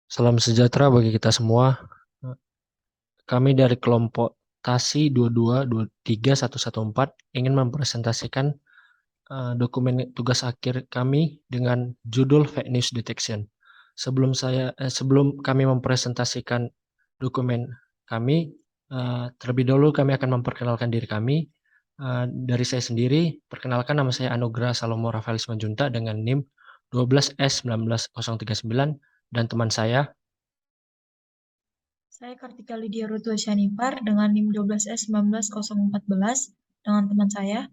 Salam sejahtera bagi kita semua. Kami dari kelompok TASI 2223114 ingin mempresentasikan dokumen tugas akhir kami dengan judul Fake News Detection. Sebelum kami mempresentasikan dokumen kami, terlebih dahulu kami akan memperkenalkan diri kami. Dari saya sendiri, perkenalkan, nama saya Anugrah Salomo Rafael Simanjuntak dengan NIM 12S19039, dan teman saya. Saya Kartika Lydia Rutua Syanipar dengan NIM 12S19014 dengan teman saya.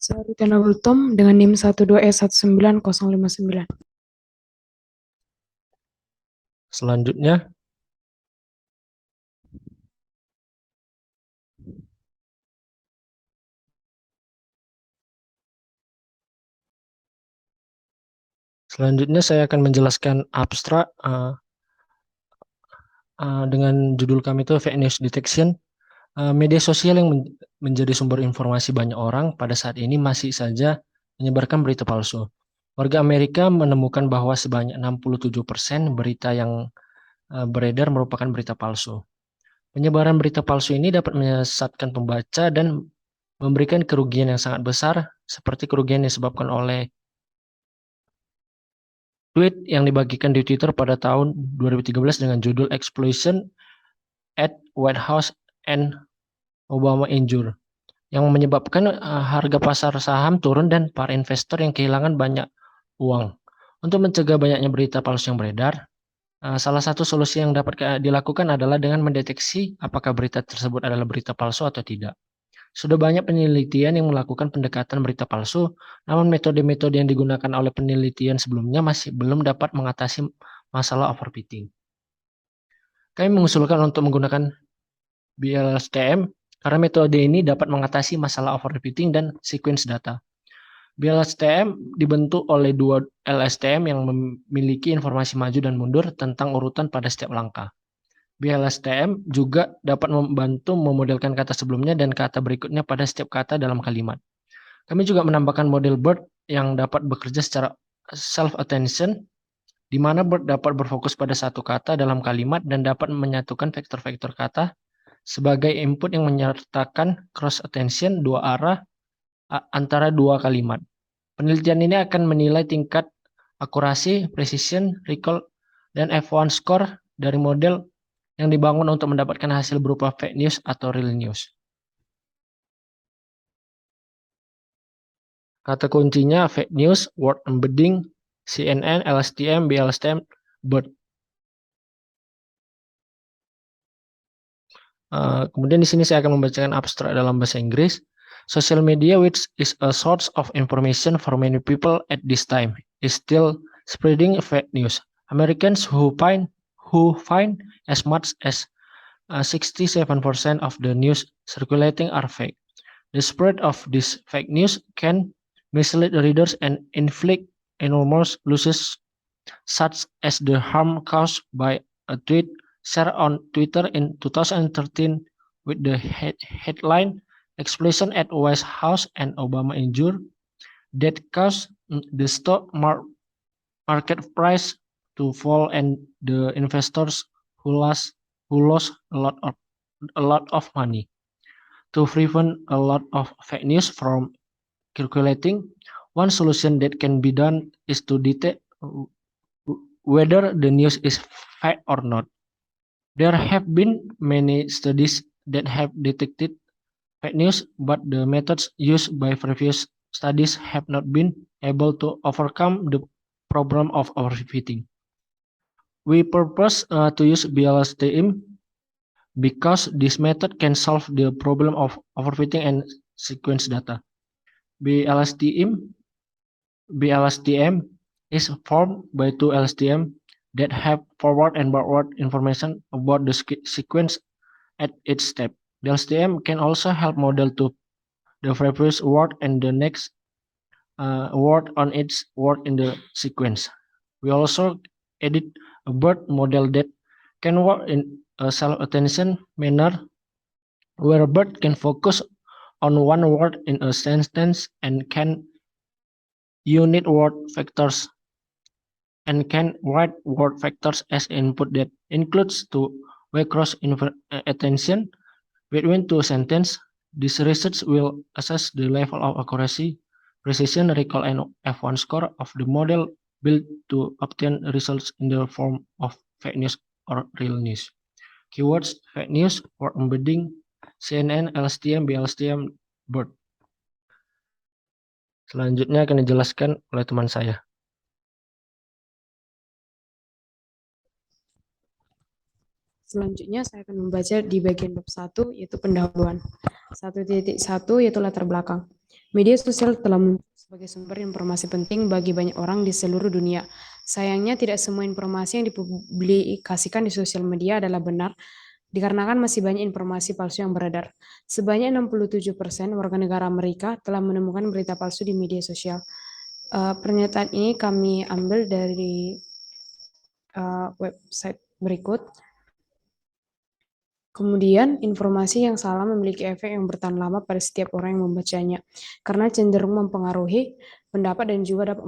Saya Rita Nabultom dengan NIM 12S19059. Selanjutnya, saya akan menjelaskan abstrak dengan judul kami itu Fake News Detection. Media sosial yang menjadi sumber informasi banyak orang pada saat ini masih saja menyebarkan berita palsu. Warga Amerika menemukan bahwa sebanyak 67% berita yang beredar merupakan berita palsu. Penyebaran berita palsu ini dapat menyesatkan pembaca dan memberikan kerugian yang sangat besar, seperti kerugian yang disebabkan oleh tweet yang dibagikan di Twitter pada tahun 2013 dengan judul Explosion at White House and Obama Injured, yang menyebabkan harga pasar saham turun dan para investor yang kehilangan banyak uang. Untuk mencegah banyaknya berita palsu yang beredar, salah satu solusi yang dapat dilakukan adalah dengan mendeteksi apakah berita tersebut adalah berita palsu atau tidak. Sudah banyak penelitian yang melakukan pendekatan berita palsu, namun metode-metode yang digunakan oleh penelitian sebelumnya masih belum dapat mengatasi masalah overfitting. Kami mengusulkan untuk menggunakan BLSTM karena metode ini dapat mengatasi masalah overfitting dan sequence data. BLSTM dibentuk oleh dua LSTM yang memiliki informasi maju dan mundur tentang urutan pada setiap langkah. BLSTM juga dapat membantu memodelkan kata sebelumnya dan kata berikutnya pada setiap kata dalam kalimat. Kami juga menambahkan model BERT yang dapat bekerja secara self-attention, di mana BERT dapat berfokus pada satu kata dalam kalimat dan dapat menyatukan vektor-vektor kata sebagai input yang menyertakan cross-attention dua arah antara dua kalimat. Penelitian ini akan menilai tingkat akurasi, precision, recall, dan F1 score dari model yang dibangun untuk mendapatkan hasil berupa fake news atau real news. Kata kuncinya fake news, word embedding, CNN, LSTM, BLSTM, BERT. Kemudian di sini saya akan membacakan abstrak dalam bahasa Inggris. Social media, which is a source of information for many people at this time, is still spreading fake news. Americans who find as much as 67% of the news circulating are fake. The spread of this fake news can mislead readers and inflict enormous losses, such as the harm caused by a tweet shared on Twitter in 2013 with the headline "Explosion at White House and Obama Injured," that caused the stock market price to fall and the investors who lost a lot of money. To prevent a lot of fake news from circulating, one solution that can be done is to detect whether the news is fake or not. There have been many studies that have detected fake news, but the methods used by previous studies have not been able to overcome the problem of overfitting. We propose to use BLSTM because this method can solve the problem of overfitting and sequence data. BLSTM is formed by two LSTM that have forward and backward information about the sequence at each step. The LSTM can also help model to the previous word and the next word on each word in the sequence. We also edit a BERT model that can work in a self-attention manner, where BERT can focus on one word in a sentence and can unit word vectors and can write word vectors as input that includes two-way cross attention between two sentences. This research will assess the level of accuracy, precision, recall, and F1 score of the model built to obtain results in the form of fake news or real news. Keywords fake news for embedding CNN, LSTM, BLSTM, BERT. Selanjutnya akan dijelaskan oleh teman saya. Selanjutnya saya akan membaca di bagian bab 1 yaitu pendahuluan. 1.1 yaitu latar belakang. Media sosial telah muncul sebagai sumber informasi penting bagi banyak orang di seluruh dunia. Sayangnya tidak semua informasi yang dipublikasikan di sosial media adalah benar, dikarenakan masih banyak informasi palsu yang beredar. Sebanyak 67% warga negara Amerika telah menemukan berita palsu di media sosial. Pernyataan ini kami ambil dari website berikut. Kemudian, informasi yang salah memiliki efek yang bertahan lama pada setiap orang yang membacanya, karena cenderung mempengaruhi pendapat dan juga dapat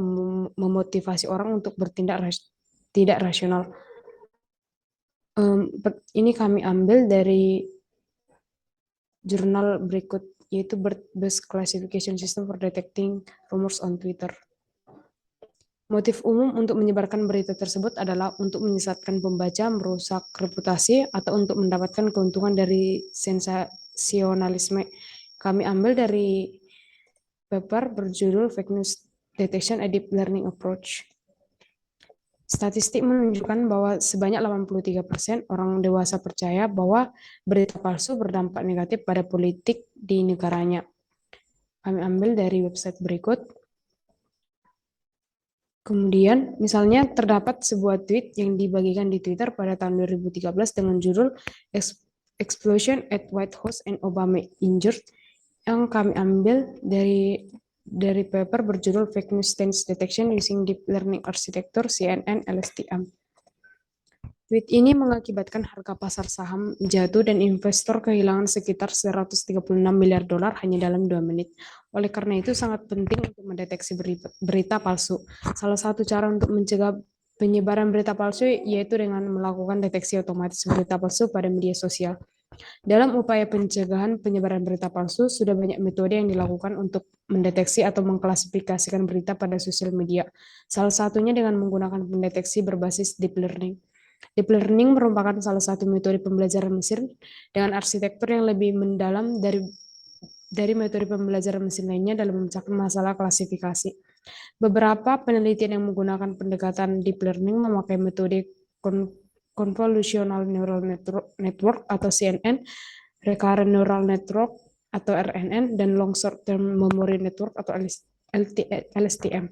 memotivasi orang untuk bertindak tidak rasional. Ini kami ambil dari jurnal berikut, yaitu BERT-based Classification System for Detecting Rumors on Twitter. Motif umum untuk menyebarkan berita tersebut adalah untuk menyesatkan pembaca, merusak reputasi, atau untuk mendapatkan keuntungan dari sensasionalisme. Kami ambil dari paper berjudul Fake News Detection a Deep Learning Approach. Statistik menunjukkan bahwa sebanyak 83% orang dewasa percaya bahwa berita palsu berdampak negatif pada politik di negaranya. Kami ambil dari website berikut. Kemudian, misalnya terdapat sebuah tweet yang dibagikan di Twitter pada tahun 2013 dengan judul Explosion at White House and Obama Injured, yang kami ambil dari paper berjudul Fake News Stance Detection Using Deep Learning Architecture CNN LSTM. Tweet ini mengakibatkan harga pasar saham jatuh dan investor kehilangan sekitar 136 miliar dolar hanya dalam 2 menit. Oleh karena itu sangat penting untuk mendeteksi berita palsu. Salah satu cara untuk mencegah penyebaran berita palsu yaitu dengan melakukan deteksi otomatis berita palsu pada media sosial. Dalam upaya pencegahan penyebaran berita palsu, sudah banyak metode yang dilakukan untuk mendeteksi atau mengklasifikasikan berita pada sosial media. Salah satunya dengan menggunakan pendeteksi berbasis deep learning. Deep learning merupakan salah satu metode pembelajaran mesin dengan arsitektur yang lebih mendalam dari metode pembelajaran mesin lainnya dalam memecahkan masalah klasifikasi. Beberapa penelitian yang menggunakan pendekatan deep learning memakai metode Convolutional Neural Network atau CNN, Recurrent Neural Network atau RNN, dan Long Short Term Memory Network atau LSTM.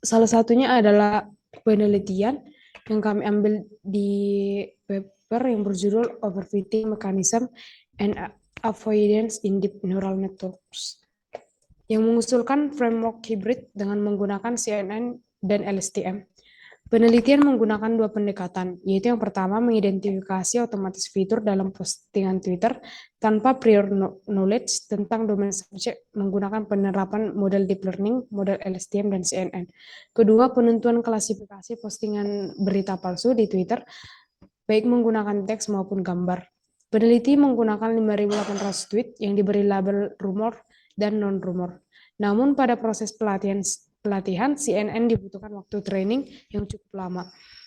Salah satunya adalah penelitian yang kami ambil di paper yang berjudul Overfitting Mechanism and Avoidance in Deep Neural Networks, yang mengusulkan framework hybrid dengan menggunakan CNN dan LSTM. Penelitian menggunakan dua pendekatan, yaitu yang pertama mengidentifikasi otomatis fitur dalam postingan Twitter tanpa prior knowledge tentang domain subjek menggunakan penerapan model deep learning, model LSTM, dan CNN. Kedua, penentuan klasifikasi postingan berita palsu di Twitter, baik menggunakan teks maupun gambar. Peneliti menggunakan 5.800 tweet yang diberi label rumor dan non-rumor. Namun pada proses pelatihan CNN dibutuhkan waktu training yang cukup lama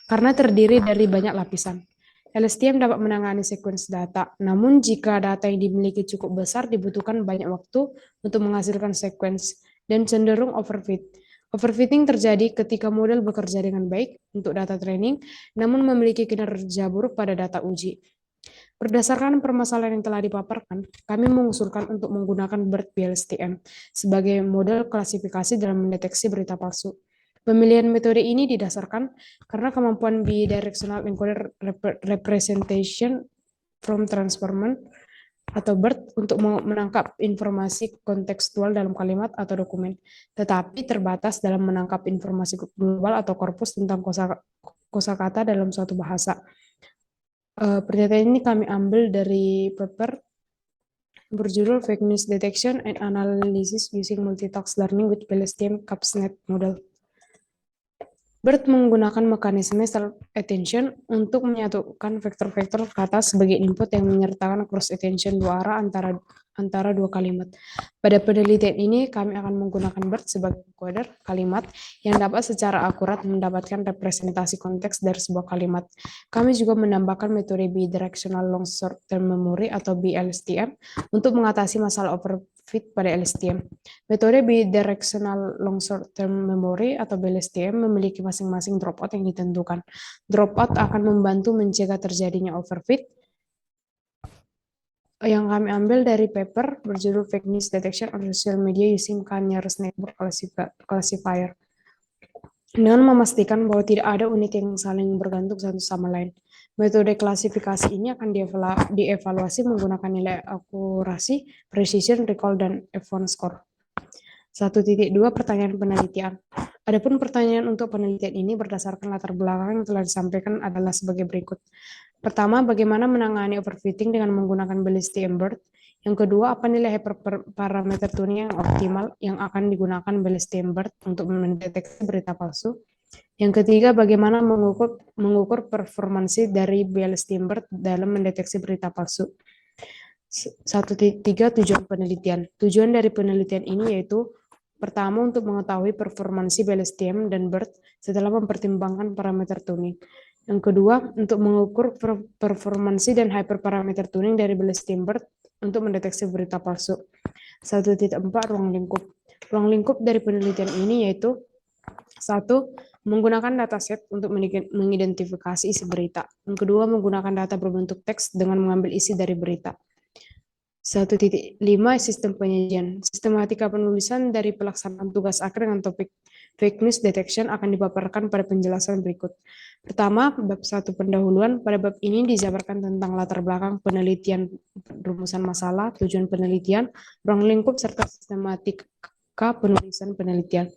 karena terdiri dari banyak lapisan. LSTM dapat menangani sekuens data, namun jika data yang dimiliki cukup besar dibutuhkan banyak waktu untuk menghasilkan sekuens dan cenderung overfit. Overfitting terjadi ketika model bekerja dengan baik untuk data training, namun memiliki kinerja buruk pada data uji. Berdasarkan permasalahan yang telah dipaparkan, kami mengusulkan untuk menggunakan BERT BLSTM sebagai model klasifikasi dalam mendeteksi berita palsu. Pemilihan metode ini didasarkan karena kemampuan bidirectional encoder representation from transformer atau BERT untuk menangkap informasi kontekstual dalam kalimat atau dokumen, tetapi terbatas dalam menangkap informasi global atau korpus tentang kosakata dalam suatu bahasa. Pernyataan ini kami ambil dari paper berjudul Fake News Detection and Analysis Using Multi-Task Learning with BLSTM CAPSNet Model. BERT menggunakan mekanisme self-attention untuk menyatukan vektor-vektor kata sebagai input yang menyertakan cross-attention dua arah antara dua kalimat. Pada penelitian ini, kami akan menggunakan BERT sebagai encoder kalimat yang dapat secara akurat mendapatkan representasi konteks dari sebuah kalimat. Kami juga menambahkan metode bidirectional long short-term memory atau BLSTM untuk mengatasi masalah overfit pada LSTM. Metode bidirectional long short-term memory atau BLSTM memiliki masing-masing dropout yang ditentukan. Dropout akan membantu mencegah terjadinya overfit yang kami ambil dari paper berjudul Fake News Detection on Social Media Using K-Nearest Network Classifier. Dengan memastikan bahwa tidak ada unit yang saling bergantung satu sama lain. Metode klasifikasi ini akan dievaluasi menggunakan nilai akurasi, precision, recall, dan F1 score. 1.2 Pertanyaan penelitian. Adapun pertanyaan untuk penelitian ini berdasarkan latar belakang yang telah disampaikan adalah sebagai berikut. Pertama, bagaimana menangani overfitting dengan menggunakan BLSTM BERT? Yang kedua, apa nilai hyperparameter tuning yang optimal yang akan digunakan BLSTM BERT untuk mendeteksi berita palsu? Yang ketiga, bagaimana mengukur performansi dari BLSTM BERT dalam mendeteksi berita palsu? 1.3 Tujuan penelitian. Tujuan dari penelitian ini yaitu pertama, untuk mengetahui performansi BLSTM dan BERT setelah mempertimbangkan parameter tuning. Yang kedua, untuk mengukur performansi dan hyperparameter tuning dari BLSTM BERT untuk mendeteksi berita palsu. 1.4 Ruang lingkup. Ruang lingkup dari penelitian ini yaitu 1. Menggunakan dataset untuk mengidentifikasi isi berita. Yang kedua, menggunakan data berbentuk teks dengan mengambil isi dari berita. 1.5 Sistem penyajian. Sistematika penulisan dari pelaksanaan tugas akhir dengan topik fake news detection akan dipaparkan pada penjelasan berikut. Pertama, bab 1 pendahuluan. Pada bab ini dijabarkan tentang latar belakang penelitian, rumusan masalah, tujuan penelitian, ruang lingkup, serta sistematika penulisan penelitian.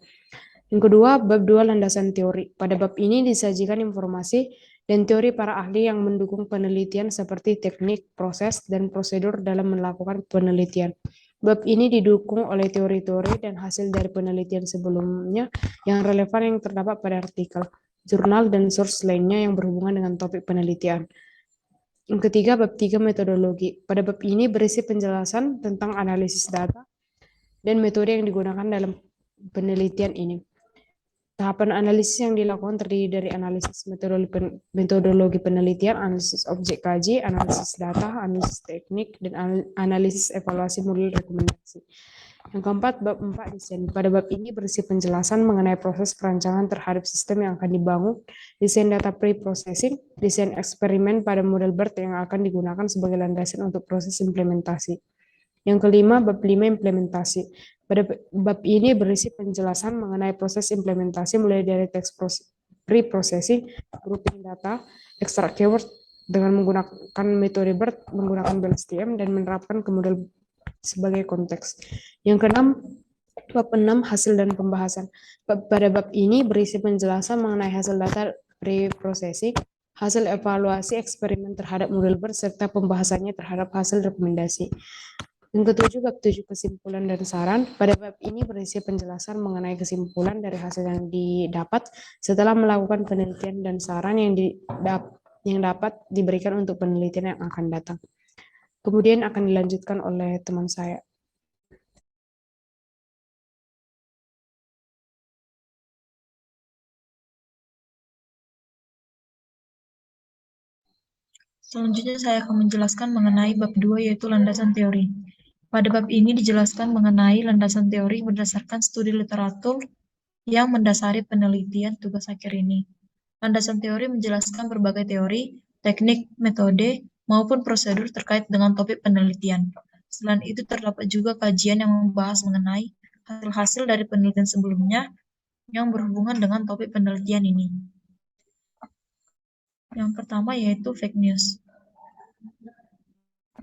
Yang kedua, bab 2 landasan teori. Pada bab ini disajikan informasi dan teori para ahli yang mendukung penelitian seperti teknik, proses, dan prosedur dalam melakukan penelitian. Bab ini didukung oleh teori-teori dan hasil dari penelitian sebelumnya yang relevan yang terdapat pada artikel, jurnal, dan source lainnya yang berhubungan dengan topik penelitian. Yang ketiga, bab 3 metodologi. Pada bab ini berisi penjelasan tentang analisis data dan metode yang digunakan dalam penelitian ini. Tahapan analisis yang dilakukan terdiri dari analisis metodologi penelitian, analisis objek kaji, analisis data, analisis teknik, dan analisis evaluasi modul rekomendasi. Yang keempat, bab 4 desain. Pada bab ini berisi penjelasan mengenai proses perancangan terhadap sistem yang akan dibangun, desain data pre-processing, desain eksperimen pada model BERT yang akan digunakan sebagai landasan untuk proses implementasi. Yang kelima, bab 5 implementasi. Pada bab ini berisi penjelasan mengenai proses implementasi mulai dari teks pre-processing, grouping data, extract keyword dengan menggunakan metode BERT, menggunakan BLSTM, dan menerapkan ke model sebagai konteks. Yang keenam, bab 6 hasil dan pembahasan. Pada bab ini berisi penjelasan mengenai hasil data pre-processing, hasil evaluasi eksperimen terhadap model BERT, serta pembahasannya terhadap hasil rekomendasi. Yang ketujuh, bab 7 kesimpulan dan saran. Pada bab ini berisi penjelasan mengenai kesimpulan dari hasil yang didapat setelah melakukan penelitian dan saran yang dapat diberikan untuk penelitian yang akan datang. Kemudian akan dilanjutkan oleh teman saya. Selanjutnya saya akan menjelaskan mengenai bab 2 yaitu landasan teori. Pada bab ini dijelaskan mengenai landasan teori berdasarkan studi literatur yang mendasari penelitian tugas akhir ini. Landasan teori menjelaskan berbagai teori, teknik, metode, maupun prosedur terkait dengan topik penelitian. Selain itu terdapat juga kajian yang membahas mengenai hasil-hasil dari penelitian sebelumnya yang berhubungan dengan topik penelitian ini. Yang pertama yaitu fake news.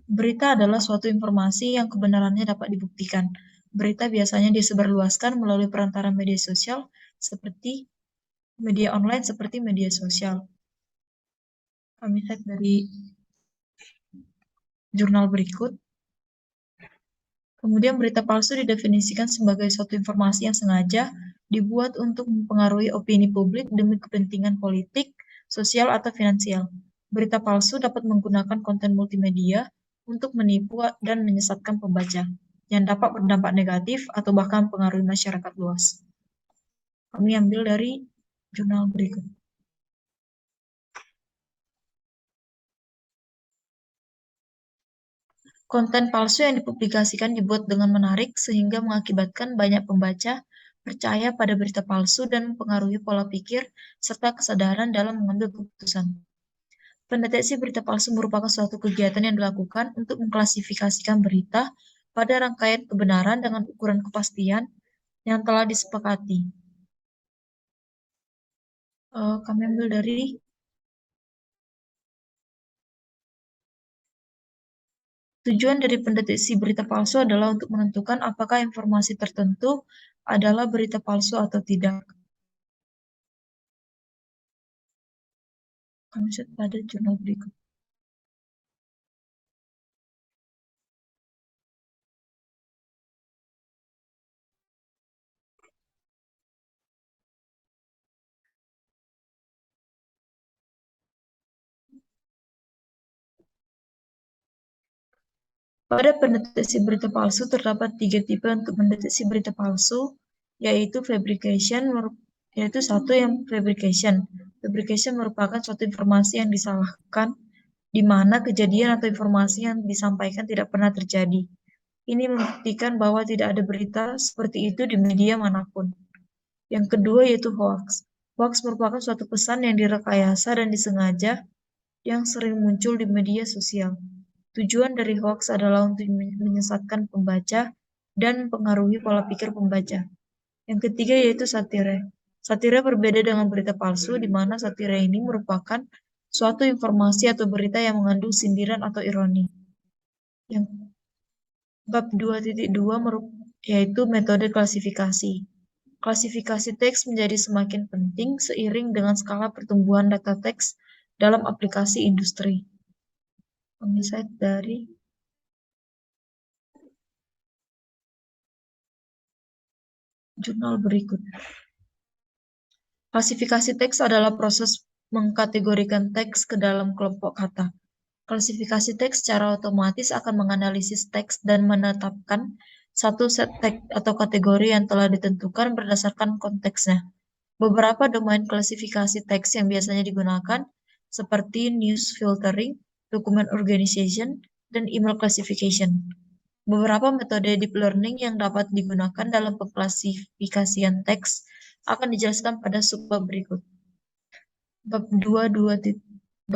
Berita adalah suatu informasi yang kebenarannya dapat dibuktikan. Berita biasanya disebarluaskan melalui perantara media sosial seperti media online seperti media sosial. Kami cek dari jurnal berikut. Kemudian berita palsu didefinisikan sebagai suatu informasi yang sengaja dibuat untuk mempengaruhi opini publik demi kepentingan politik, sosial, atau finansial. Berita palsu dapat menggunakan konten multimedia untuk menipu dan menyesatkan pembaca, yang dapat berdampak negatif atau bahkan mempengaruhi masyarakat luas. Kami ambil dari jurnal berikut. Konten palsu yang dipublikasikan dibuat dengan menarik sehingga mengakibatkan banyak pembaca percaya pada berita palsu dan mempengaruhi pola pikir serta kesadaran dalam mengambil keputusan. Pendeteksi berita palsu merupakan suatu kegiatan yang dilakukan untuk mengklasifikasikan berita pada rangkaian kebenaran dengan ukuran kepastian yang telah disepakati. Kami ambil dari tujuan dari pendeteksi berita palsu adalah untuk menentukan apakah informasi tertentu adalah berita palsu atau tidak. Kami lihat pada jurnal berikut. Pada pendeteksi berita palsu terdapat 3 tipe untuk mendeteksi berita palsu, yaitu fabrication, yaitu satu yang fabrication. Fabrication merupakan suatu informasi yang disalahkan, di mana kejadian atau informasi yang disampaikan tidak pernah terjadi. Ini membuktikan bahwa tidak ada berita seperti itu di media manapun. Yang kedua yaitu hoax. Hoax merupakan suatu pesan yang direkayasa dan disengaja yang sering muncul di media sosial. Tujuan dari hoax adalah untuk menyesatkan pembaca dan mempengaruhi pola pikir pembaca. Yang ketiga yaitu satire. Satire berbeda dengan berita palsu, di mana satire ini merupakan suatu informasi atau berita yang mengandung sindiran atau ironi. Yang bab 2.2 yaitu metode klasifikasi. Klasifikasi teks menjadi semakin penting seiring dengan skala pertumbuhan data teks dalam aplikasi industri. Insight dari jurnal berikut. Klasifikasi teks adalah proses mengkategorikan teks ke dalam kelompok kata. Klasifikasi teks secara otomatis akan menganalisis teks dan menetapkan satu set teks atau kategori yang telah ditentukan berdasarkan konteksnya. Beberapa domain klasifikasi teks yang biasanya digunakan seperti news filtering, document organization, dan email classification. Beberapa metode deep learning yang dapat digunakan dalam pengklasifikasian teks akan dijelaskan pada subbab berikut. Bab 2.2.1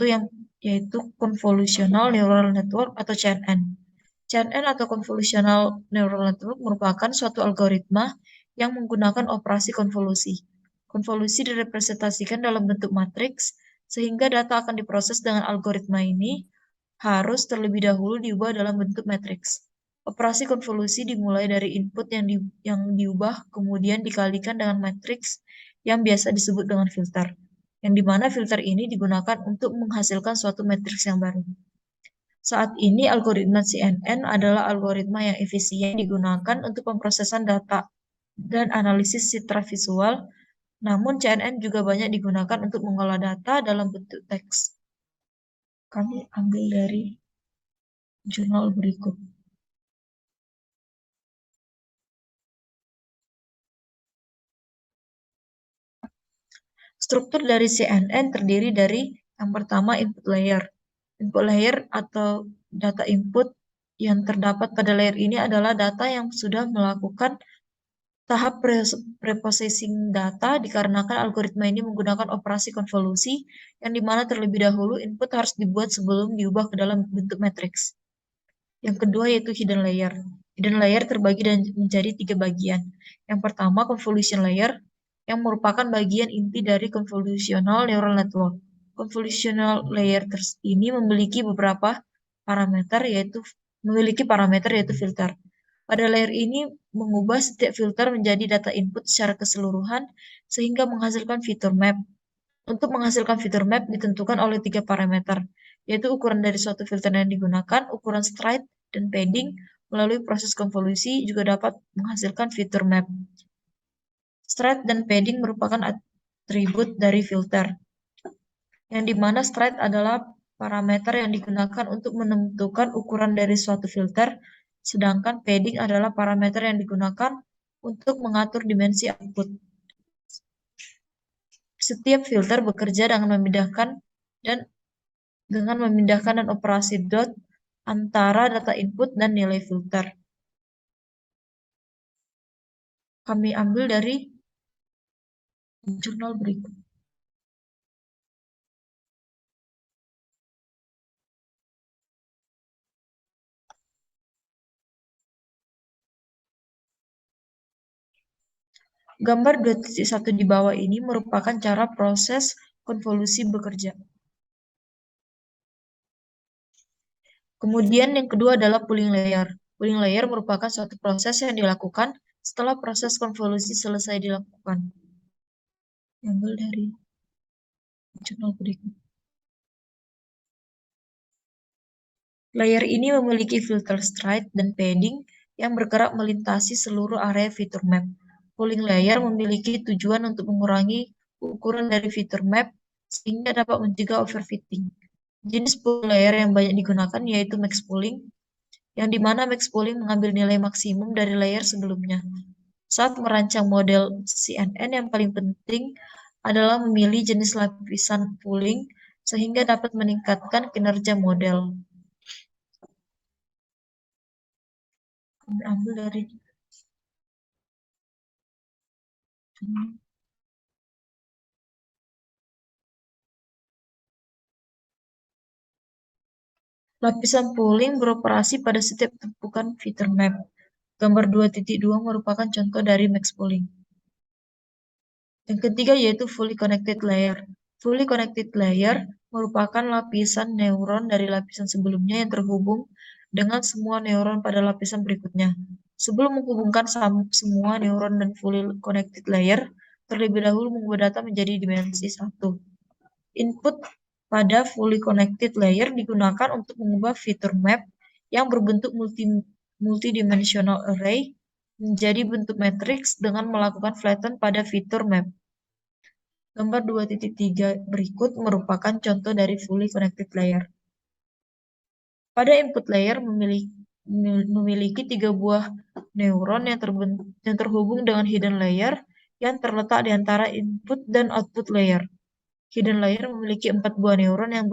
yang yaitu Convolutional Neural Network atau CNN. CNN atau Convolutional Neural Network merupakan suatu algoritma yang menggunakan operasi konvolusi. Konvolusi direpresentasikan dalam bentuk matriks, sehingga data akan diproses dengan algoritma ini harus terlebih dahulu diubah dalam bentuk matriks. Operasi konvolusi dimulai dari input yang diubah kemudian dikalikan dengan matriks yang biasa disebut dengan filter, yang dimana filter ini digunakan untuk menghasilkan suatu matriks yang baru. Saat ini algoritma CNN adalah algoritma yang efisien digunakan untuk pemrosesan data dan analisis citra visual, namun CNN juga banyak digunakan untuk mengolah data dalam bentuk teks. Kami ambil dari jurnal berikut. Struktur dari CNN terdiri dari yang pertama input layer. Input layer atau data input yang terdapat pada layer ini adalah data yang sudah melakukan tahap preprocessing data dikarenakan algoritma ini menggunakan operasi konvolusi yang dimana terlebih dahulu input harus dibuat sebelum diubah ke dalam bentuk matriks. Yang kedua yaitu hidden layer. Hidden layer terbagi menjadi 3 bagian. Yang pertama convolution layer yang merupakan bagian inti dari convolutional neural network. Convolutional layer ini memiliki beberapa parameter yaitu filter. Pada layer ini mengubah setiap filter menjadi data input secara keseluruhan sehingga menghasilkan fitur map. Untuk menghasilkan fitur map ditentukan oleh 3 parameter, yaitu ukuran dari suatu filter yang digunakan, ukuran stride, dan padding. Melalui proses konvolusi juga dapat menghasilkan fitur map. Stride dan padding merupakan atribut dari filter, yang dimana stride adalah parameter yang digunakan untuk menentukan ukuran dari suatu filter, sedangkan padding adalah parameter yang digunakan untuk mengatur dimensi output. Setiap filter bekerja dengan memindahkan dan operasi dot antara data input dan nilai filter. Kami ambil dari jurnal berikut. Gambar 2.1 di bawah ini merupakan cara proses konvolusi bekerja. Kemudian yang kedua adalah pooling layer. Pooling layer merupakan suatu proses yang dilakukan setelah proses konvolusi selesai dilakukan. Ambil dari jurnal berikut. Layer ini memiliki filter stride dan padding yang bergerak melintasi seluruh area feature map. Pooling layer memiliki tujuan untuk mengurangi ukuran dari feature map sehingga dapat mencegah overfitting. Jenis pooling layer yang banyak digunakan yaitu max pooling, yang dimana max pooling mengambil nilai maksimum dari layer sebelumnya. Saat merancang model CNN, yang paling penting adalah memilih jenis lapisan pooling sehingga dapat meningkatkan kinerja model. Kami ambil dari lapisan pooling beroperasi pada setiap tumpukan feature map. Gambar 2.2 merupakan contoh dari max pooling. Yang ketiga yaitu fully connected layer. Fully connected layer merupakan lapisan neuron dari lapisan sebelumnya yang terhubung dengan semua neuron pada lapisan berikutnya. Sebelum menghubungkan semua neuron dan fully connected layer, terlebih dahulu mengubah data menjadi dimensi 1. Input pada fully connected layer digunakan untuk mengubah feature map yang berbentuk multidimensional array menjadi bentuk matriks dengan melakukan flatten pada feature map. Gambar 2.3 berikut merupakan contoh dari fully connected layer. Pada input layer memiliki 3 buah neuron yang terhubung dengan hidden layer yang terletak di antara input dan output layer. Hidden layer memiliki 4 buah neuron yang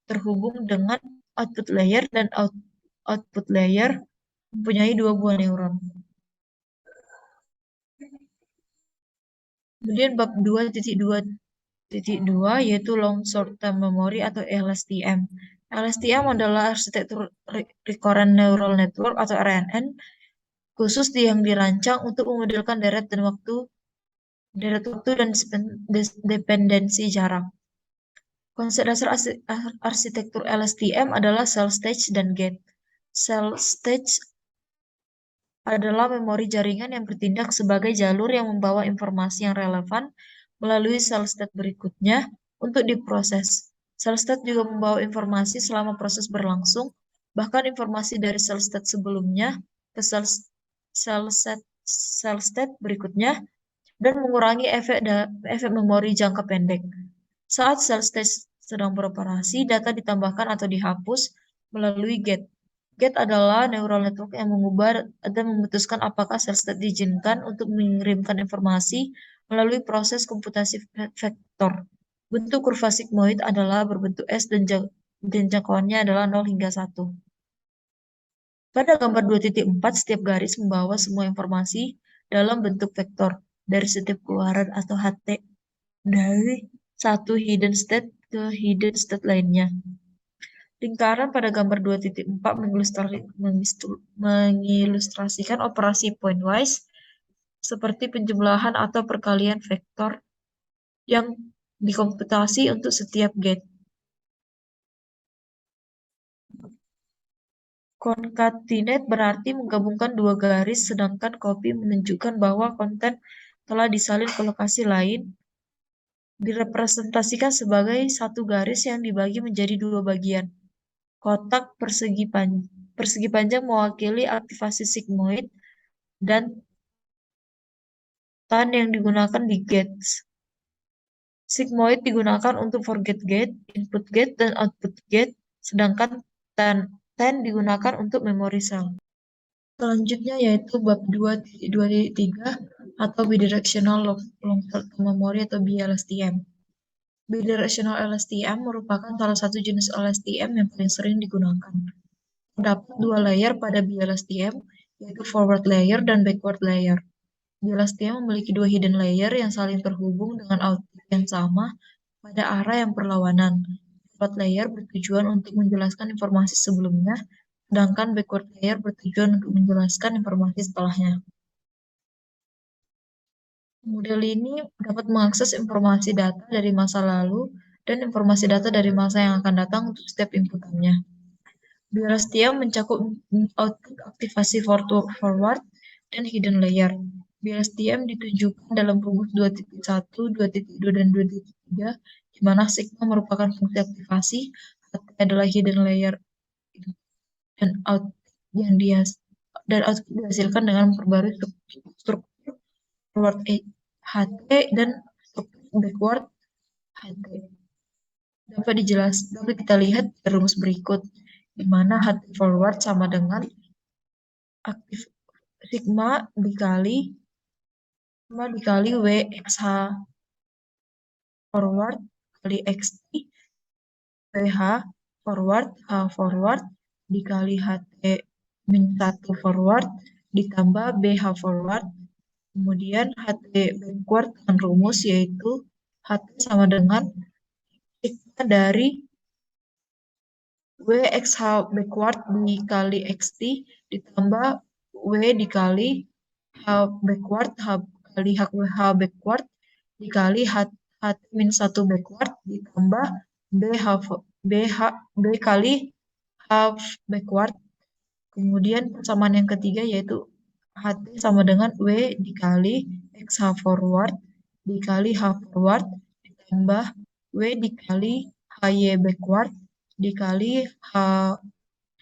terhubung dengan output layer, dan output layer mempunyai 2 buah neuron. Kemudian bab 2.2 yaitu long short term memory atau LSTM. LSTM adalah arsitektur recurrent neural network atau RNN khusus yang dirancang untuk memodelkan deret waktu dan dependensi jarak. Konsep dasar arsitektur LSTM adalah cell stage dan gate. Cell stage adalah memori jaringan yang bertindak sebagai jalur yang membawa informasi yang relevan melalui cell state berikutnya untuk diproses. Cell state juga membawa informasi selama proses berlangsung, bahkan informasi dari cell state sebelumnya ke cell state berikutnya, dan mengurangi efek memori jangka pendek. Saat cell state sedang beroperasi, data ditambahkan atau dihapus melalui gate. Gate adalah neural network yang mengubah dan memutuskan apakah sel state diizinkan untuk mengirimkan informasi melalui proses komputasi vektor. Bentuk kurva sigmoid adalah berbentuk S dan jangkauannya adalah 0 hingga 1. Pada gambar 2.4, setiap garis membawa semua informasi dalam bentuk vektor dari setiap keluaran atau HT dari satu hidden state ke hidden state lainnya. Lingkaran pada gambar 2.4 mengilustrasikan operasi pointwise seperti penjumlahan atau perkalian vektor yang dikomputasi untuk setiap gate. Concatenate berarti menggabungkan dua garis, sedangkan copy menunjukkan bahwa konten telah disalin ke lokasi lain. Direpresentasikan sebagai satu garis yang dibagi menjadi dua bagian. Kotak persegi panjang mewakili aktivasi sigmoid dan tan yang digunakan di gates. Sigmoid digunakan untuk forget gate, input gate, dan output gate, sedangkan tan digunakan untuk memory cell. Selanjutnya yaitu bab 2.2.3 atau bidirectional long-term memory atau BLSTM. Bidirectional LSTM merupakan salah satu jenis LSTM yang paling sering digunakan. Terdapat dua layer pada BLSTM, yaitu forward layer dan backward layer. BLSTM memiliki dua hidden layer yang saling terhubung dengan output yang sama pada arah yang berlawanan. Forward layer bertujuan untuk menjelaskan informasi sebelumnya, sedangkan backward layer bertujuan untuk menjelaskan informasi setelahnya. Model ini dapat mengakses informasi data dari masa lalu dan informasi data dari masa yang akan datang untuk setiap inputannya. BLSTM mencakup output aktivasi forward dan hidden layer. BLSTM ditunjukkan dalam rumus 2.1, 2.2, dan 2.3, di mana sigma merupakan fungsi aktivasi, HT adalah hidden layer, dan output dihasilkan dengan memperbarui struktur forward HT dan struktur backward HT. Dapat kita lihat di rumus berikut, di mana HT forward sama dengan aktif sigma dikali W XH forward kali XT WH forward H forward dikali HT min 1 forward ditambah BH forward, kemudian HT backward dengan rumus yaitu HT sama dengan sigma dari W XH backward dikali XT ditambah W dikali H backward kali H backward dikali H min 1 backward ditambah B kali H backward. Kemudian persamaan yang ketiga yaitu HT sama dengan W dikali XH forward dikali H forward ditambah W dikali HY backward dikali H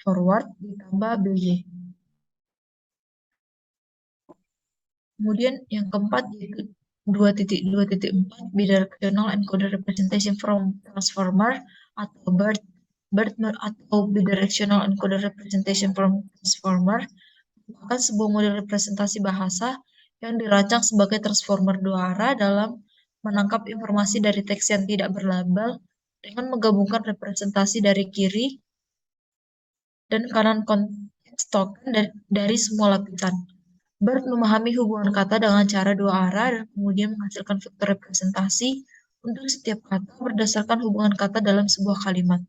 forward ditambah BY. Kemudian yang keempat yaitu 2.2.4 bidirectional encoder representation from transformer atau BERT atau bidirectional encoder representation from transformer merupakan sebuah model representasi bahasa yang dirancang sebagai transformer dua arah dalam menangkap informasi dari teks yang tidak berlabel dengan menggabungkan representasi dari kiri dan kanan konteks token dari semua lapisan. BERT memahami hubungan kata dengan cara dua arah dan kemudian menghasilkan vektor representasi untuk setiap kata berdasarkan hubungan kata dalam sebuah kalimat.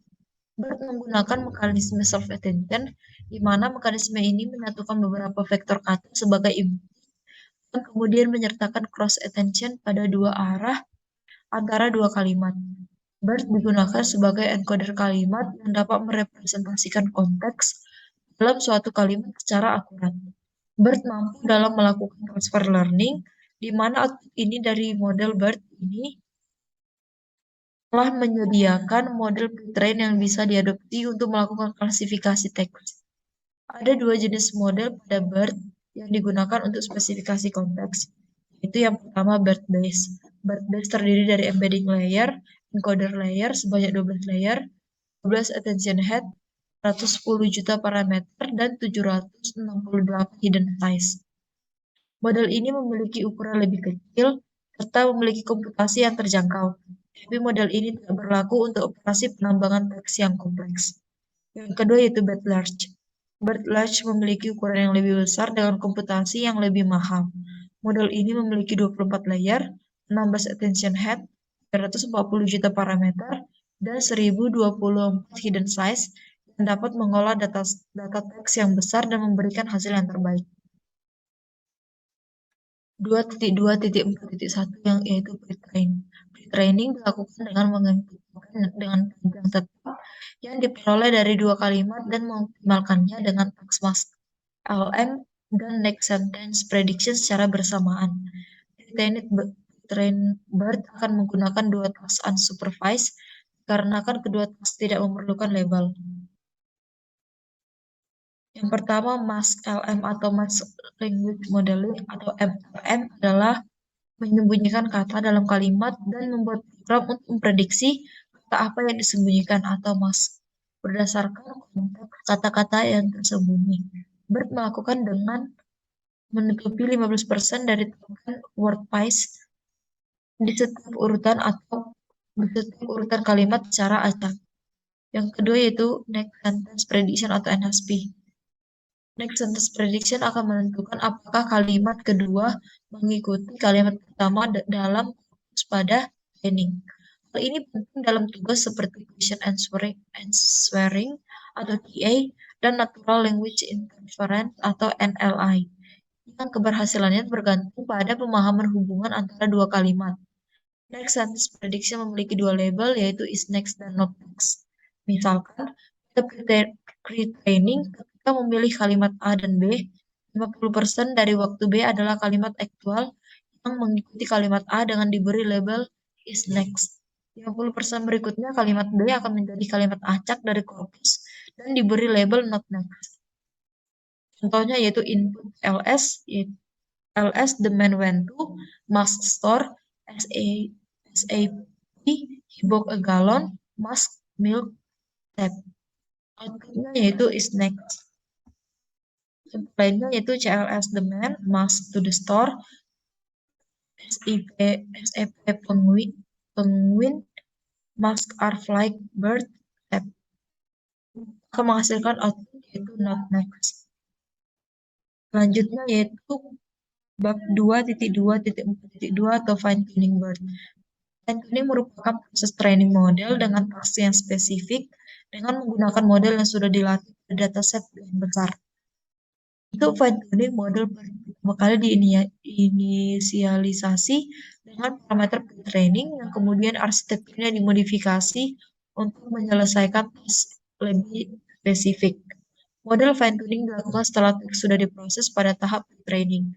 BERT menggunakan mekanisme self-attention, di mana mekanisme ini menyatukan beberapa vektor kata sebagai input dan kemudian menyertakan cross-attention pada dua arah antara dua kalimat. BERT digunakan sebagai encoder kalimat yang dapat merepresentasikan konteks dalam suatu kalimat secara akurat. BERT mampu dalam melakukan transfer learning, di mana output ini dari model BERT ini telah menyediakan model pre-train yang bisa diadopsi untuk melakukan klasifikasi teks. Ada dua jenis model pada BERT yang digunakan untuk spesifikasi konteks, yaitu yang pertama BERT base. BERT base terdiri dari embedding layer, encoder layer sebanyak 12 layer, 12 attention head, 110 juta parameter, dan 768 hidden size. Model ini memiliki ukuran lebih kecil serta memiliki komputasi yang terjangkau, tapi model ini tidak berlaku untuk operasi penambangan teks yang kompleks. Yang kedua yaitu BERT large. BERT large memiliki ukuran yang lebih besar dengan komputasi yang lebih mahal. Model ini memiliki 24 layer, 16 attention head, 340 juta parameter, dan 1024 hidden size yang dapat mengolah data teks yang besar dan memberikan hasil yang terbaik. 2.2.4.1 yang yaitu pre-training. Pre-training dilakukan dengan menginputkan dengan panjang tetap yang diperoleh dari dua kalimat dan mengoptimalkannya dengan task mask LM dan next sentence prediction secara bersamaan. Pre-trained BERT akan menggunakan dua task unsupervised karena kedua task tidak memerlukan label. Yang pertama, mask LM atau Mask Language Modeling atau MLM adalah menyembunyikan kata dalam kalimat dan membuat program untuk memprediksi kata apa yang disembunyikan atau mask berdasarkan konteks kata-kata yang tersembunyi. BERT melakukan dengan menutupi 15% dari token word piece di setiap urutan atau di setiap urutan kalimat secara acak. Yang kedua yaitu Next Sentence Prediction atau NSP. Next Sentence Prediction akan menentukan apakah kalimat kedua mengikuti kalimat pertama dalam fokus pada training. Hal ini penting dalam tugas seperti question answering atau TA dan Natural Language Inference atau NLI, yang keberhasilannya bergantung pada pemahaman hubungan antara dua kalimat. Next Sentence Prediction memiliki dua label, yaitu is next dan not next. Misalkan, pada pre-training, ketika memilih kalimat A dan B, 50% dari waktu B adalah kalimat aktual yang mengikuti kalimat A dengan diberi label is next. 50% berikutnya kalimat B akan menjadi kalimat acak dari korpus dan diberi label not next. Contohnya yaitu input LS the man went to, must store, SAP he bought a gallon, must milk tap. Outputnya yaitu is next. Contoh lainnya yaitu CLS the man must to the store, SAP penguin must are fly bird tap. Akan menghasilkan output yaitu not next. Selanjutnya yaitu bab 2.2.4.2 atau fine tuning BERT. Fine tuning merupakan proses training model dengan task yang spesifik dengan menggunakan model yang sudah dilatih pada dataset yang besar. Untuk fine tuning model pertama kali diinisialisasi dengan parameter pre-training yang kemudian arsitekturnya dimodifikasi untuk menyelesaikan task lebih spesifik. Model fine tuning dilakukan setelah teks sudah diproses pada tahap pre-training.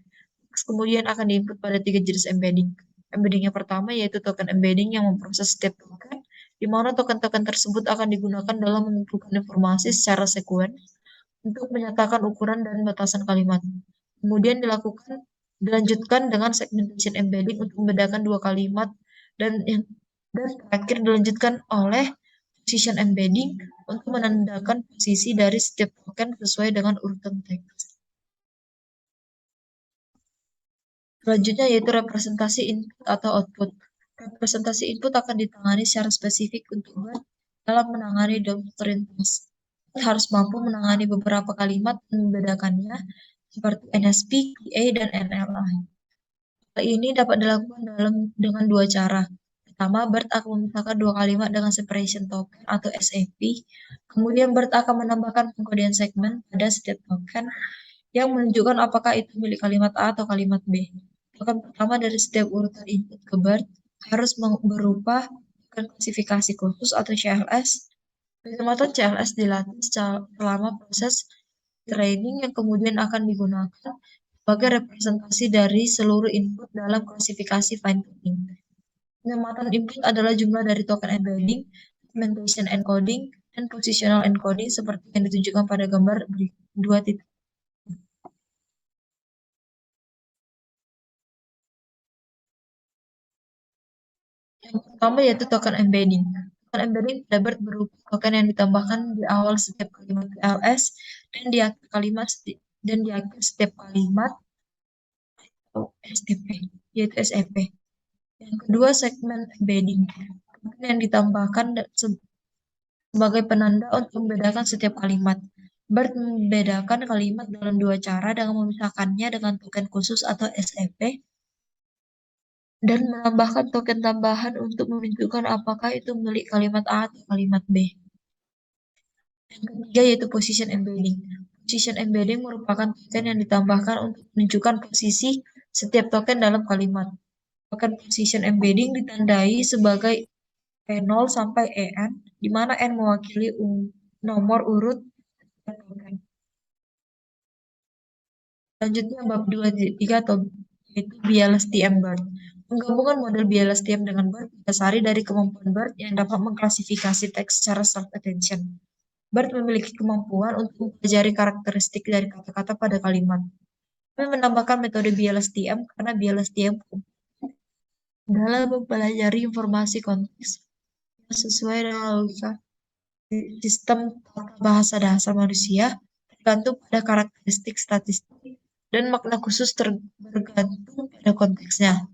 Kemudian akan diinput pada 3 jenis embedding. Embedding yang pertama yaitu token embedding yang memproses setiap token, di mana token-token tersebut akan digunakan dalam mengumpulkan informasi secara sekuens untuk menyatakan ukuran dan batasan kalimat. Kemudian dilanjutkan dengan segmentation embedding untuk membedakan dua kalimat dan terakhir dilanjutkan oleh position embedding untuk menandakan posisi dari setiap token sesuai dengan urutan teks. Selanjutnya yaitu representasi input atau output. Representasi input akan ditangani secara spesifik untuk BERT dalam menangani doktrin task. Harus mampu menangani beberapa kalimat dan membedakannya seperti NSP, PA, dan NLI. Hal ini dapat dilakukan dengan dua cara. Pertama, BERT akan memisahkan dua kalimat dengan separation token atau SAP. Kemudian BERT akan menambahkan pengkodean segmen pada setiap token yang menunjukkan apakah itu milik kalimat A atau kalimat B. Token pertama dari setiap urutan input ke BERT harus berupa token klasifikasi khusus atau CLS. Kacamata CLS dilatih selama proses training yang kemudian akan digunakan sebagai representasi dari seluruh input dalam klasifikasi fine tuning. Pengamatan input adalah jumlah dari token embedding, segmentation encoding, dan positional encoding seperti yang ditunjukkan pada gambar 2. Yang pertama yaitu token embedding. Token embedding pada BERT berupa token yang ditambahkan di awal setiap kalimat LS dan di akhir setiap kalimat atau STP, yaitu SEP. Yang kedua segmen embedding. Token yang ditambahkan sebagai penanda untuk membedakan setiap kalimat. BERT membedakan kalimat dalam dua cara dengan memisahkannya dengan token khusus atau SEP dan menambahkan token tambahan untuk menunjukkan apakah itu milik kalimat A atau kalimat B. Yang ketiga yaitu position embedding. Position embedding merupakan token yang ditambahkan untuk menunjukkan posisi setiap token dalam kalimat. Token position embedding ditandai sebagai P0 sampai EN, di mana N mewakili nomor urut setiap token. Selanjutnya bab 2.3 atau yaitu BLSTM BERT. Penggabungan model BLSTM dengan BERT didasari dari kemampuan BERT yang dapat mengklasifikasi teks secara self-attention. BERT memiliki kemampuan untuk mempelajari karakteristik dari kata-kata pada kalimat. Kami menambahkan metode BLSTM karena BLSTM dalam mempelajari informasi konteks yang sesuai dengan logika sistem tata bahasa dasar manusia tergantung pada karakteristik statistik dan makna khusus bergantung pada konteksnya.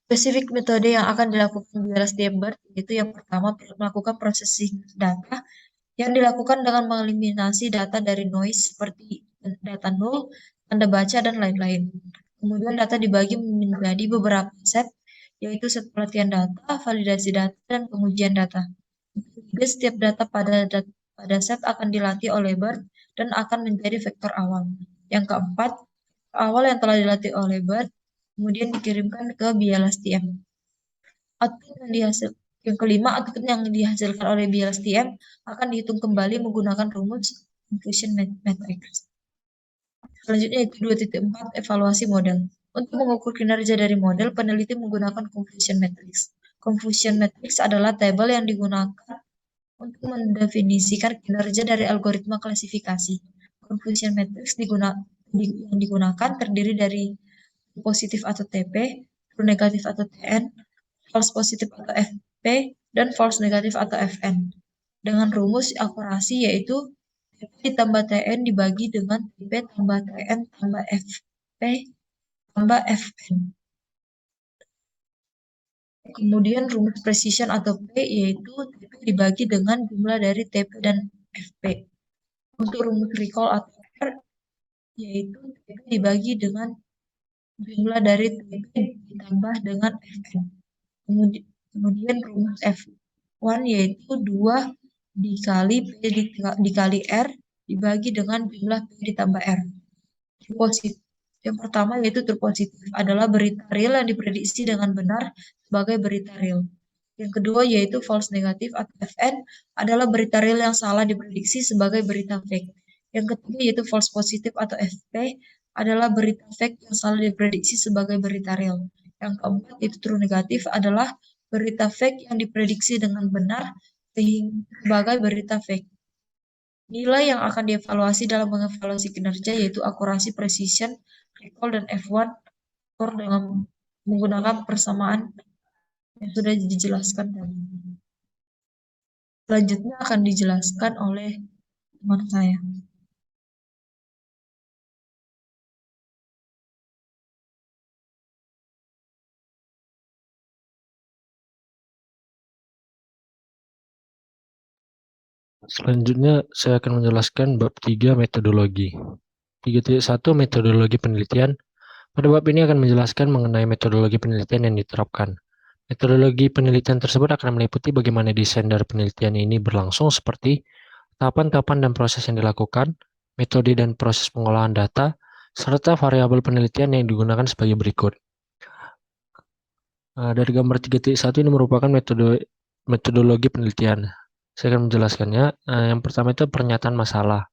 Spesifik metode yang akan dilakukan di LSTM BERT yaitu yang pertama melakukan processing data yang dilakukan dengan mengeliminasi data dari noise seperti data nol, tanda baca, dan lain-lain. Kemudian data dibagi menjadi beberapa set, yaitu set pelatihan data, validasi data, dan pengujian data. Jadi, setiap data pada set akan dilatih oleh BERT dan akan menjadi vektor awal. Yang keempat, awal yang telah dilatih oleh BERT kemudian dikirimkan ke BLSTM. Yang kelima, output yang dihasilkan oleh BLSTM akan dihitung kembali menggunakan rumus confusion matrix. Selanjutnya itu 2.4 evaluasi model. Untuk mengukur kinerja dari model, peneliti menggunakan confusion matrix. Confusion matrix adalah tabel yang digunakan untuk mendefinisikan kinerja dari algoritma klasifikasi. Confusion matrix yang digunakan terdiri dari positif atau TP, true negatif atau TN, false positif atau FP, dan false negatif atau FN. Dengan rumus akurasi yaitu TP ditambah TN dibagi dengan TP tambah TN tambah FP tambah FN. Kemudian rumus precision atau P yaitu TP dibagi dengan jumlah dari TP dan FP. Untuk rumus recall atau R yaitu TP dibagi dengan jumlah dari TP ditambah dengan FN. Kemudian rumus F1 yaitu 2 dikali P dikali R dibagi dengan jumlah P ditambah R. Positif. Yang pertama yaitu true positif adalah berita real yang diprediksi dengan benar sebagai berita real. Yang kedua yaitu false negatif atau FN adalah berita real yang salah diprediksi sebagai berita fake. Yang ketiga yaitu false positif atau FP adalah berita fake yang salah diprediksi sebagai berita real. Yang keempat yaitu true negatif adalah berita fake yang diprediksi dengan benar sebagai berita fake. Nilai yang akan dievaluasi dalam mengevaluasi kinerja yaitu akurasi, precision, recall, dan F1 dengan menggunakan persamaan yang sudah dijelaskan tadi. Selanjutnya akan dijelaskan oleh teman saya. Selanjutnya saya akan menjelaskan bab 3 metodologi. 3.1 metodologi penelitian. Pada bab ini akan menjelaskan mengenai metodologi penelitian yang diterapkan. Metodologi penelitian tersebut akan meliputi bagaimana desain dari penelitian ini berlangsung seperti tahapan-tahapan dan proses yang dilakukan, metode dan proses pengolahan data, serta variabel penelitian yang digunakan sebagai berikut. Dari gambar 3.1 ini merupakan metodologi penelitian. Saya akan menjelaskannya. Yang pertama itu pernyataan masalah.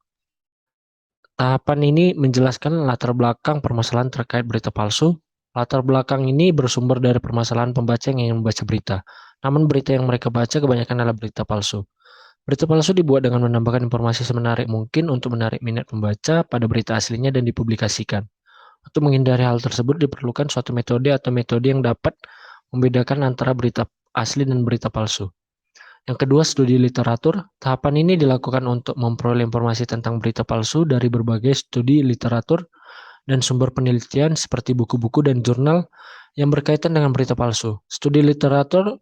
Tahapan ini menjelaskan latar belakang permasalahan terkait berita palsu. Latar belakang ini bersumber dari permasalahan pembaca yang ingin membaca berita. Namun berita yang mereka baca kebanyakan adalah berita palsu. Berita palsu dibuat dengan menambahkan informasi semenarik mungkin untuk menarik minat pembaca pada berita aslinya dan dipublikasikan. Untuk menghindari hal tersebut diperlukan suatu metode atau metode yang dapat membedakan antara berita asli dan berita palsu. Yang kedua, studi literatur. Tahapan ini dilakukan untuk memperoleh informasi tentang berita palsu dari berbagai studi literatur dan sumber penelitian seperti buku-buku dan jurnal yang berkaitan dengan berita palsu. Studi literatur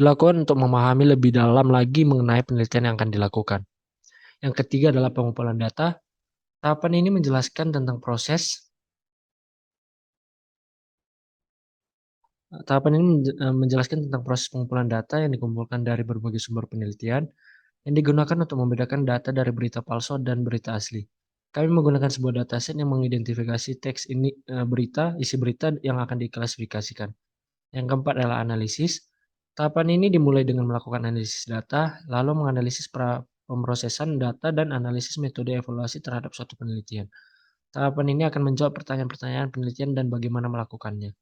dilakukan untuk memahami lebih dalam lagi mengenai penelitian yang akan dilakukan. Yang ketiga adalah pengumpulan data. Tahapan ini menjelaskan tentang proses. Tahapan ini menjelaskan tentang proses pengumpulan data yang dikumpulkan dari berbagai sumber penelitian yang digunakan untuk membedakan data dari berita palsu dan berita asli. Kami menggunakan sebuah dataset yang mengidentifikasi teks ini isi berita yang akan diklasifikasikan. Yang keempat adalah analisis. Tahapan ini dimulai dengan melakukan analisis data, lalu menganalisis pemrosesan data dan analisis metode evaluasi terhadap suatu penelitian. Tahapan ini akan menjawab pertanyaan-pertanyaan penelitian dan bagaimana melakukannya.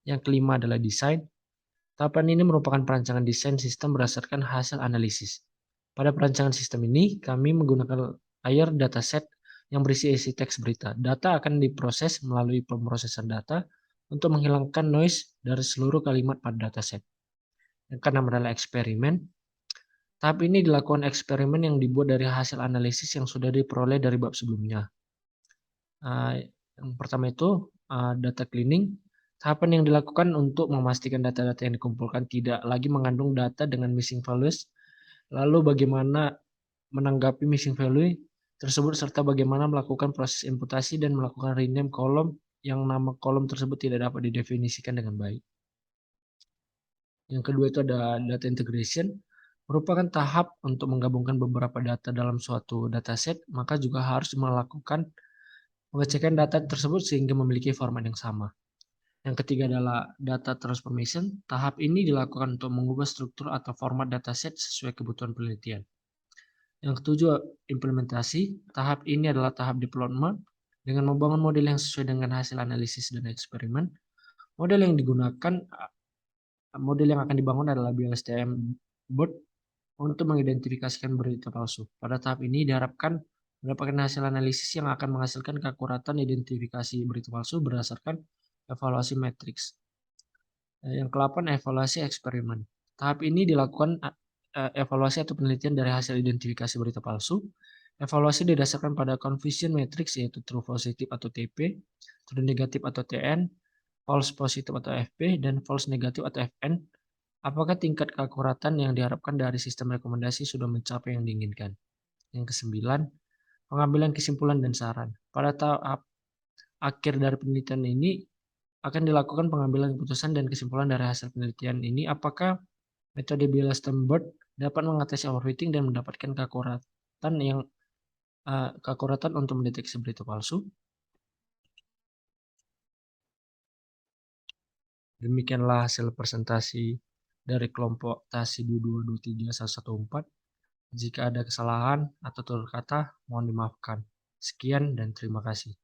Yang kelima adalah desain. Tahapan ini merupakan perancangan desain sistem berdasarkan hasil analisis. Pada perancangan sistem ini, kami menggunakan layer dataset yang berisi isi teks berita. Data akan diproses melalui pemrosesan data, untuk menghilangkan noise dari seluruh kalimat pada dataset. Yang keenam adalah eksperimen. Tahap ini dilakukan eksperimen yang dibuat dari hasil analisis yang sudah diperoleh dari bab sebelumnya. Yang pertama itu data cleaning. Tahapan yang dilakukan untuk memastikan data-data yang dikumpulkan tidak lagi mengandung data dengan missing values. Lalu bagaimana menanggapi missing value tersebut serta bagaimana melakukan proses imputasi dan melakukan rename kolom yang nama kolom tersebut tidak dapat didefinisikan dengan baik. Yang kedua itu ada data integration, merupakan tahap untuk menggabungkan beberapa data dalam suatu dataset, maka juga harus melakukan pengecekan data tersebut sehingga memiliki format yang sama. Yang ketiga adalah data transformation. Tahap ini dilakukan untuk mengubah struktur atau format dataset sesuai kebutuhan penelitian. Yang ketujuh, implementasi. Tahap ini adalah tahap deployment dengan membangun model yang sesuai dengan hasil analisis dan eksperimen. Model yang akan dibangun adalah BLSTM bot untuk mengidentifikasikan berita palsu. Pada tahap ini diharapkan mendapatkan hasil analisis yang akan menghasilkan keakuratan identifikasi berita palsu berdasarkan evaluasi matriks. Yang ke-8, evaluasi eksperimen. Tahap ini dilakukan evaluasi atau penelitian dari hasil identifikasi berita palsu. Evaluasi didasarkan pada confusion matrix yaitu true positive atau TP, true negative atau TN, false positive atau FP, dan false negative atau FN. Apakah tingkat keakuratan yang diharapkan dari sistem rekomendasi sudah mencapai yang diinginkan? Yang ke-9, pengambilan kesimpulan dan saran. Pada tahap akhir dari penelitian ini akan dilakukan pengambilan keputusan dan kesimpulan dari hasil penelitian ini apakah metode BLSTM BERT dapat mengatasi overfitting dan mendapatkan keakuratan untuk mendeteksi berita palsu. Demikianlah hasil presentasi dari kelompok TASI 2223-114. Jika ada kesalahan atau tutur kata, mohon dimaafkan. Sekian dan terima kasih.